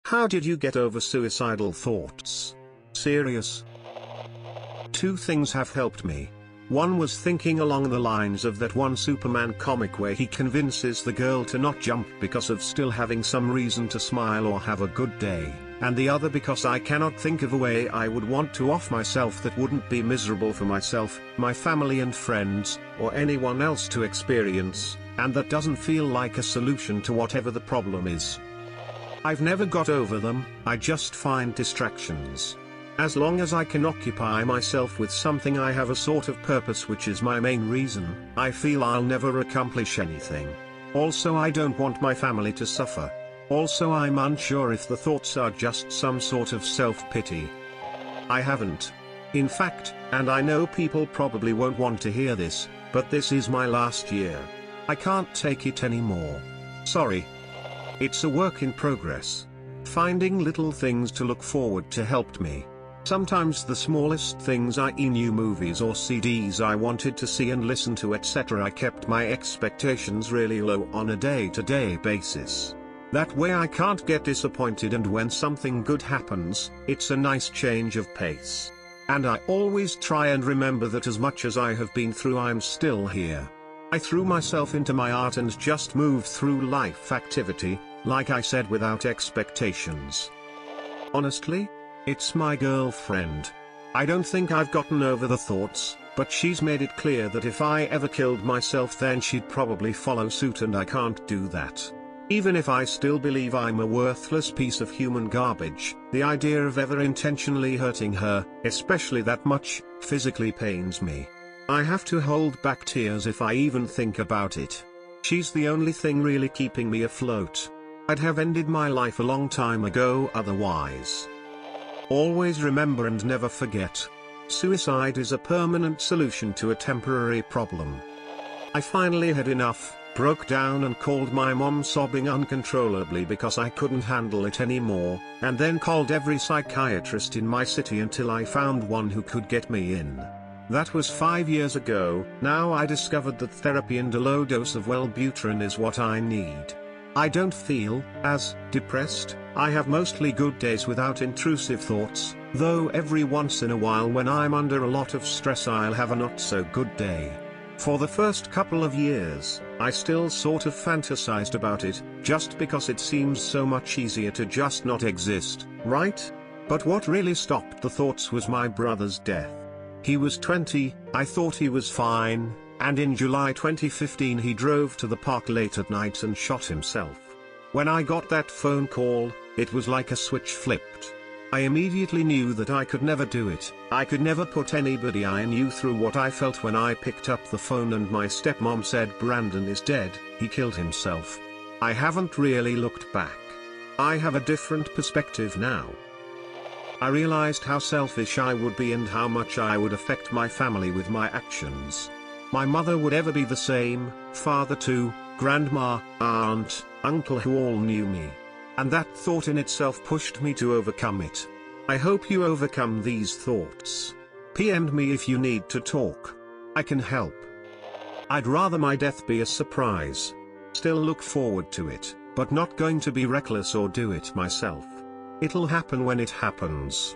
How did you get over suicidal thoughts? Serious? Two things have helped me. One was thinking along the lines of that one Superman comic where he convinces the girl to not jump because of still having some reason to smile or have a good day, and the other because I cannot think of a way I would want to off myself that wouldn't be miserable for myself, my family and friends, or anyone else to experience, and that doesn't feel like a solution to whatever the problem is. I've never got over them, I just find distractions. As long as I can occupy myself with something I have a sort of purpose which is my main reason, I feel I'll never accomplish anything. Also I don't want my family to suffer. Also I'm unsure if the thoughts are just some sort of self-pity. I haven't. In fact, and I know people probably won't want to hear this, but this is my last year. I can't take it anymore. Sorry. It's a work in progress. Finding little things to look forward to helped me. Sometimes the smallest things, i.e. new movies or CDs I wanted to see and listen to, etc. I kept my expectations really low on a day-to-day basis. That way I can't get disappointed, and when something good happens, it's a nice change of pace. And I always try and remember that as much as I have been through, I'm still here. I threw myself into my art and just moved through life activity, like I said, without expectations. Honestly, it's my girlfriend. I don't think I've gotten over the thoughts, but she's made it clear that if I ever killed myself then she'd probably follow suit, and I can't do that. Even if I still believe I'm a worthless piece of human garbage, the idea of ever intentionally hurting her, especially that much, physically pains me. I have to hold back tears if I even think about it. She's the only thing really keeping me afloat. I'd have ended my life a long time ago otherwise. Always remember and never forget. Suicide is a permanent solution to a temporary problem. I finally had enough, broke down and called my mom sobbing uncontrollably because I couldn't handle it anymore, and then called every psychiatrist in my city until I found one who could get me in. That was 5 years ago. Now I discovered that therapy and a low dose of Wellbutrin is what I need. I don't feel as depressed. I have mostly good days without intrusive thoughts, though every once in a while when I'm under a lot of stress I'll have a not so good day. For the first couple of years, I still sort of fantasized about it, just because it seems so much easier to just not exist, right? But what really stopped the thoughts was my brother's death. He was 20, I thought he was fine, and in July 2015 he drove to the park late at night and shot himself. When I got that phone call, it was like a switch flipped. I immediately knew that I could never do it. I could never put anybody I knew through what I felt when I picked up the phone and my stepmom said Brandon is dead, he killed himself. I haven't really looked back. I have a different perspective now. I realized how selfish I would be and how much I would affect my family with my actions. My mother would ever be the same, father too, grandma, aunt, uncle who all knew me. And that thought in itself pushed me to overcome it. I hope you overcome these thoughts. PM me if you need to talk. I can help. I'd rather my death be a surprise. Still look forward to it, but not going to be reckless or do it myself. It'll happen when it happens.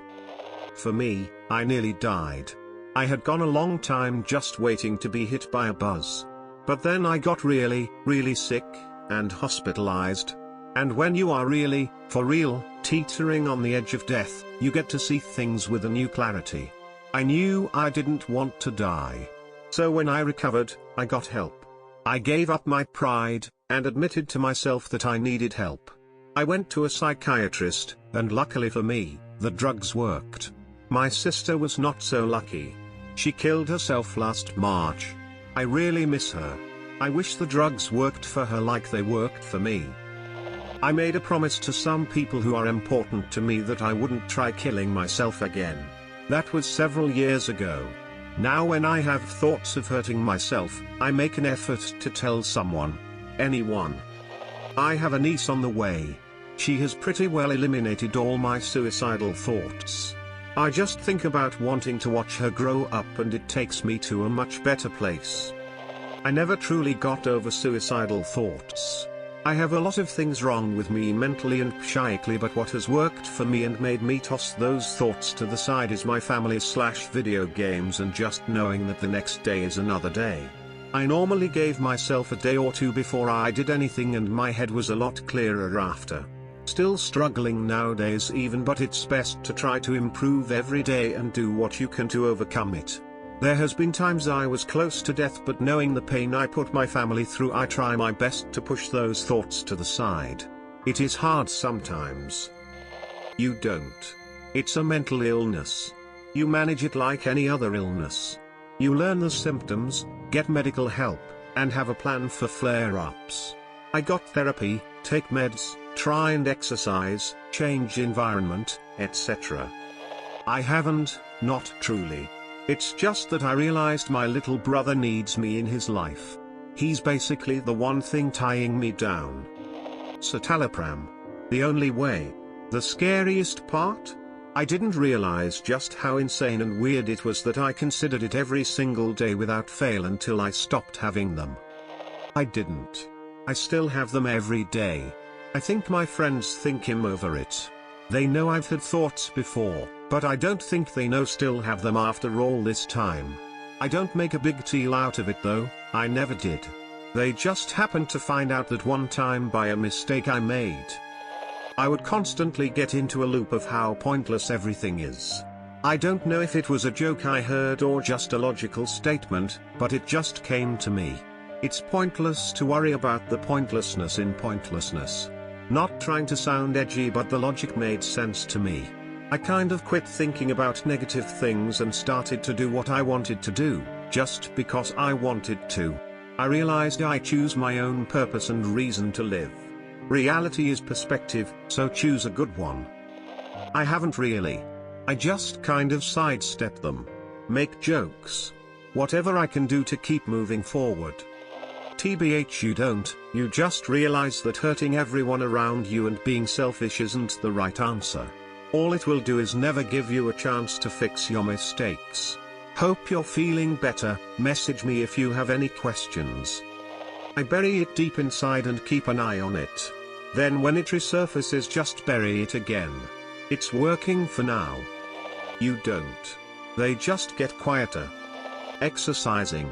For me, I nearly died. I had gone a long time just waiting to be hit by a buzz. But then I got really, really sick, and hospitalized. And when you are really, for real, teetering on the edge of death, you get to see things with a new clarity. I knew I didn't want to die. So when I recovered, I got help. I gave up my pride, and admitted to myself that I needed help. I went to a psychiatrist, and luckily for me, the drugs worked. My sister was not so lucky. She killed herself last March. I really miss her. I wish the drugs worked for her like they worked for me. I made a promise to some people who are important to me that I wouldn't try killing myself again. That was several years ago. Now when I have thoughts of hurting myself, I make an effort to tell someone. Anyone. I have a niece on the way. She has pretty well eliminated all my suicidal thoughts. I just think about wanting to watch her grow up, and it takes me to a much better place. I never truly got over suicidal thoughts. I have a lot of things wrong with me mentally and psychically, but what has worked for me and made me toss those thoughts to the side is my family/video games and just knowing that the next day is another day. I normally gave myself a day or two before I did anything and my head was a lot clearer after. Still struggling nowadays even, but it's best to try to improve every day and do what you can to overcome it. There has been times I was close to death, but knowing the pain I put my family through, I try my best to push those thoughts to the side. It is hard sometimes. You don't. It's a mental illness. You manage it like any other illness. You learn the symptoms, get medical help, and have a plan for flare-ups. I got therapy, take meds, try and exercise, change environment, etc. I haven't, not truly. It's just that I realized my little brother needs me in his life. He's basically the one thing tying me down. Citalopram. The only way. The scariest part? I didn't realize just how insane and weird it was that I considered it every single day without fail until I stopped having them. I didn't. I still have them every day. I think my friends think I'm over it. They know I've had thoughts before, but I don't think they know still have them after all this time. I don't make a big deal out of it though, I never did. They just happened to find out that one time by a mistake I made. I would constantly get into a loop of how pointless everything is. I don't know if it was a joke I heard or just a logical statement, but it just came to me. It's pointless to worry about the pointlessness in pointlessness. Not trying to sound edgy, but the logic made sense to me. I kind of quit thinking about negative things and started to do what I wanted to do, just because I wanted to. I realized I choose my own purpose and reason to live. Reality is perspective, so choose a good one. I haven't really. I just kind of sidestep them. Make jokes. Whatever I can do to keep moving forward. TBH you don't, you just realize that hurting everyone around you and being selfish isn't the right answer. All it will do is never give you a chance to fix your mistakes. Hope you're feeling better. Message me if you have any questions. I bury it deep inside and keep an eye on it. Then when it resurfaces, just bury it again. It's working for now. You don't. They just get quieter. Exercising.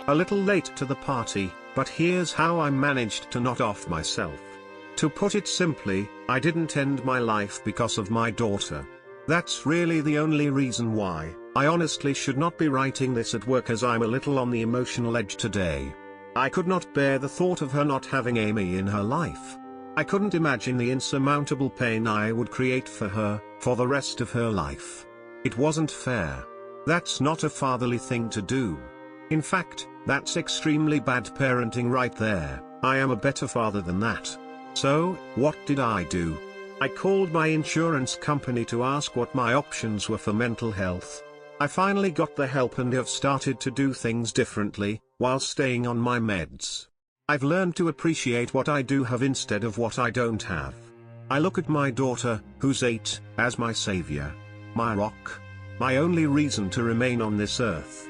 A little late to the party, but here's how I managed to not off myself. To put it simply, I didn't end my life because of my daughter. That's really the only reason why. I honestly should not be writing this at work as I'm a little on the emotional edge today. I could not bear the thought of her not having Amy in her life. I couldn't imagine the insurmountable pain I would create for her, for the rest of her life. It wasn't fair. That's not a fatherly thing to do. In fact, that's extremely bad parenting right there. I am a better father than that. So, what did I do? I called my insurance company to ask what my options were for mental health. I finally got the help and have started to do things differently, while staying on my meds. I've learned to appreciate what I do have instead of what I don't have. I look at my daughter, who's 8, as my savior. My rock. My only reason to remain on this earth.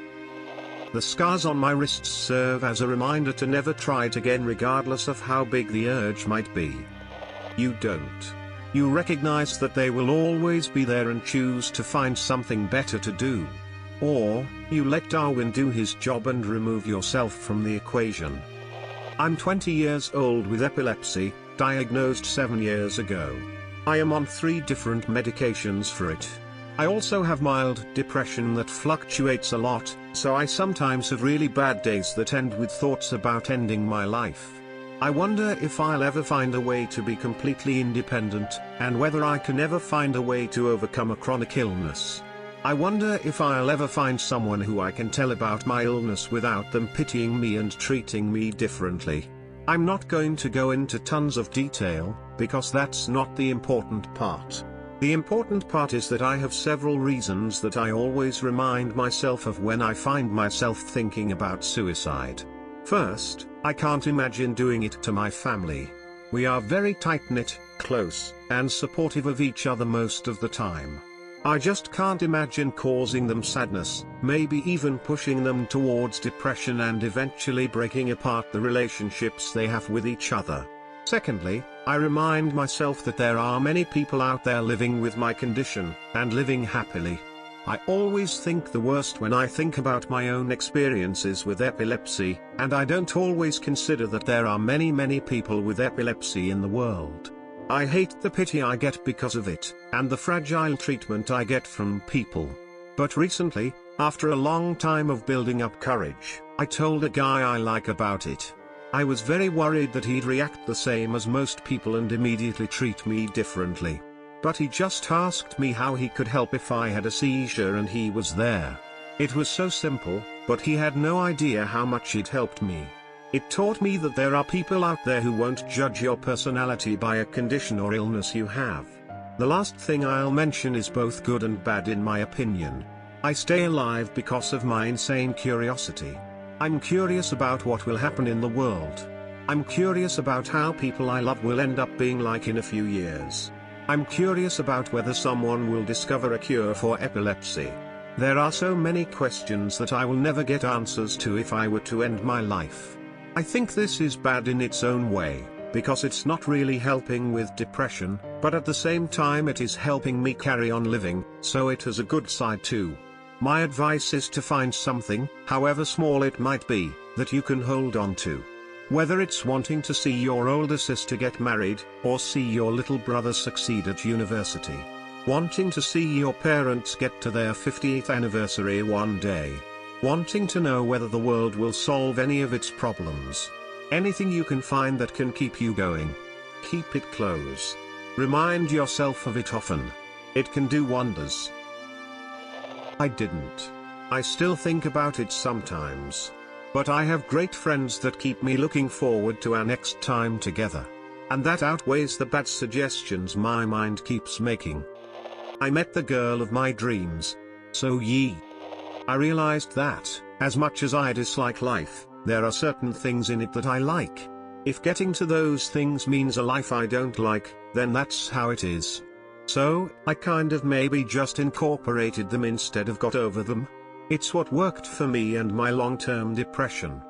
The scars on my wrists serve as a reminder to never try it again, regardless of how big the urge might be. You don't. You recognize that they will always be there and choose to find something better to do. Or, you let Darwin do his job and remove yourself from the equation. I'm 20 years old with epilepsy, diagnosed 7 years ago. I am on 3 different medications for it. I also have mild depression that fluctuates a lot, so I sometimes have really bad days that end with thoughts about ending my life. I wonder if I'll ever find a way to be completely independent, and whether I can ever find a way to overcome a chronic illness. I wonder if I'll ever find someone who I can tell about my illness without them pitying me and treating me differently. I'm not going to go into tons of detail, because that's not the important part. The important part is that I have several reasons that I always remind myself of when I find myself thinking about suicide. First, I can't imagine doing it to my family. We are very tight-knit, close, and supportive of each other most of the time. I just can't imagine causing them sadness, maybe even pushing them towards depression and eventually breaking apart the relationships they have with each other. Secondly, I remind myself that there are many people out there living with my condition, and living happily. I always think the worst when I think about my own experiences with epilepsy, and I don't always consider that there are many people with epilepsy in the world. I hate the pity I get because of it, and the fragile treatment I get from people. But recently, after a long time of building up courage, I told a guy I like about it. I was very worried that he'd react the same as most people and immediately treat me differently. But he just asked me how he could help if I had a seizure, and he was there. It was so simple, but he had no idea how much it helped me. It taught me that there are people out there who won't judge your personality by a condition or illness you have. The last thing I'll mention is both good and bad in my opinion. I stay alive because of my insane curiosity. I'm curious about what will happen in the world. I'm curious about how people I love will end up being like in a few years. I'm curious about whether someone will discover a cure for epilepsy. There are so many questions that I will never get answers to if I were to end my life. I think this is bad in its own way, because it's not really helping with depression, but at the same time it is helping me carry on living, so it has a good side too. My advice is to find something, however small it might be, that you can hold on to. Whether it's wanting to see your older sister get married, or see your little brother succeed at university. Wanting to see your parents get to their 50th anniversary one day. Wanting to know whether the world will solve any of its problems. Anything you can find that can keep you going. Keep it close. Remind yourself of it often. It can do wonders. I didn't. I still think about it sometimes. But I have great friends that keep me looking forward to our next time together. And that outweighs the bad suggestions my mind keeps making. I met the girl of my dreams. So I realized that, as much as I dislike life, there are certain things in it that I like. If getting to those things means a life I don't like, then that's how it is. So, I kind of maybe just incorporated them instead of got over them. It's what worked for me and my long-term depression.